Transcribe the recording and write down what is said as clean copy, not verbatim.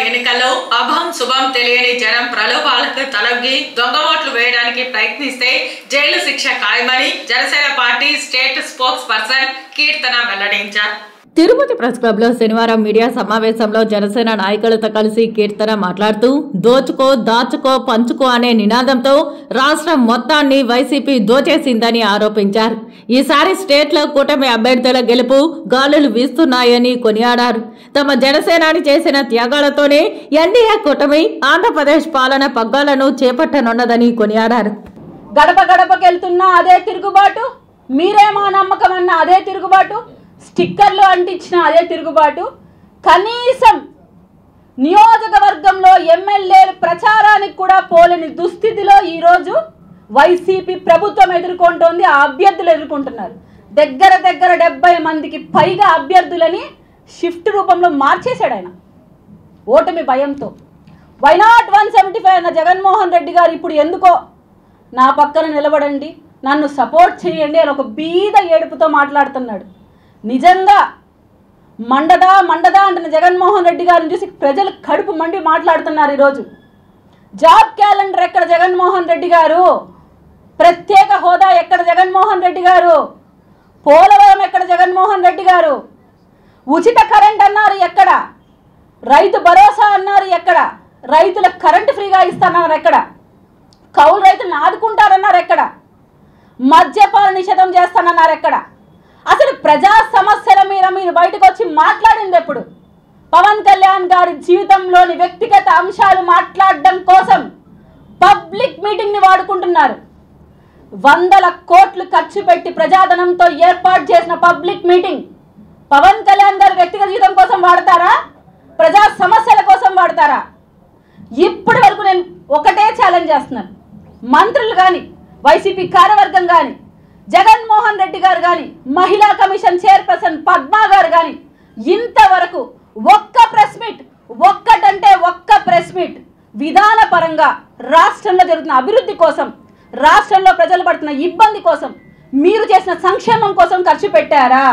ఎన్నికల్లో అభం శుభం తెలియని జనం ప్రలోభాలకు తలొగ్గి దొంగ ఓట్లు వేయడానికి ప్రయత్నిస్తే జైలు శిక్ష ఖాయమని Janasena party state spokesperson Keerthana వెల్లడించారు. తిరుపతి ప్రెస్ క్లబ్ లో శనివారం మీడియా సమావేశంలో జనసేన నాయకులతో కలిసి కీర్తన మాట్లాడుతూ దోచుకో దాచుకో పంచుకో అనే నినాదంతో రాష్ట్రం మొత్తాన్ని వైసీపీ దోచేసిందని ఆరోపించారు. ఈసారి స్టేట్ లో కూటమి అభ్యర్థుల గెలుపు గాలులు వీస్తున్నాయని కొనియాడారు. తమ జనసేనాని చేసిన త్యాగాలతోనే ఎన్డీఏ కూటమి ఆంధ్రప్రదేశ్ పాలన పగ్గాలను చేపట్టనున్నదని కొనియాడారు. గడప గడపకెళ్తున్నా అదే తిరుగుబాటు, మీరే మా నమ్మకం అన్న అదే తిరుగుబాటు, స్టిక్కర్లు అంటించిన అదే తిరుగుబాటు, కనీసం నియోజకవర్గంలో ఎమ్మెల్యేలు ప్రచారానికి కూడా పోలేని దుస్థితిలో ఈరోజు వైసీపీ ప్రభుత్వం ఎదుర్కొంటోంది. ఆ అభ్యర్థులు ఎదుర్కొంటున్నారు. దగ్గర 70 మందికి పైగా అభ్యర్థులని షిఫ్ట్ రూపంలో మార్చేశాడు ఆయన ఓటమి భయంతో. వైనాట్ 175 అన్న జగన్మోహన్ రెడ్డి గారు ఇప్పుడు ఎందుకో నా పక్కన నిలబడండి, నన్ను సపోర్ట్ చేయండి అని ఒక బీద ఏడుపుతో మాట్లాడుతున్నాడు. నిజంగా మండదా అంటున్న జగన్మోహన్ రెడ్డి గారిని చూసి ప్రజలు కడుపు మండి మాట్లాడుతున్నారు. ఈరోజు జాబ్ క్యాలెండర్ ఎక్కడ జగన్మోహన్ రెడ్డి గారు, ప్రత్యేక హోదా ఎక్కడ జగన్మోహన్ రెడ్డి గారు, పోలవరం ఎక్కడ జగన్మోహన్ రెడ్డి గారు, ఉచిత కరెంట్ అన్నారు ఎక్కడ, రైతు భరోసా అన్నారు ఎక్కడ, రైతులకు కరెంటు ఫ్రీగా ఇస్తానన్నారు ఎక్కడ, కౌలు రైతులను ఆదుకుంటారన్నారు ఎక్కడ, మద్యపాన నిషేధం చేస్తానన్నారు ఎక్కడ, అసలు ప్రజా సమస్యల మీద మీరు బయటకు వచ్చి మాట్లాడింది ఎప్పుడు? పవన్ కళ్యాణ్ గారి జీవితంలోని వ్యక్తిగత అంశాలు మాట్లాడడం కోసం పబ్లిక్ మీటింగ్ని వాడుకుంటున్నారు. 100 కోట్లు ఖర్చు పెట్టి ప్రజాధనంతో ఏర్పాటు చేసిన పబ్లిక్ మీటింగ్ పవన్ కళ్యాణ్ గారి వ్యక్తిగత జీవితం కోసం వాడతారా, ప్రజా సమస్యల కోసం వాడతారా? ఇప్పటి వరకు నేను ఒకటే ఛాలెంజ్ చేస్తున్నాను. మంత్రులు కానీ, వైసీపీ కార్యవర్గం కానీ, జగన్మోహన్ రెడ్డి గారు కానీ, మహిళా కమిషన్ చైర్పర్సన్ పద్మా గారు కానీ ఇంతవరకు ఒక్క ప్రెస్ మీట్ విధానపరంగా రాష్ట్రంలో జరుగుతున్న అభివృద్ధి కోసం, రాష్ట్రంలో ప్రజలు పడుతున్న ఇబ్బంది కోసం, మీరు చేసిన సంక్షేమం కోసం ఖర్చు పెట్టారా?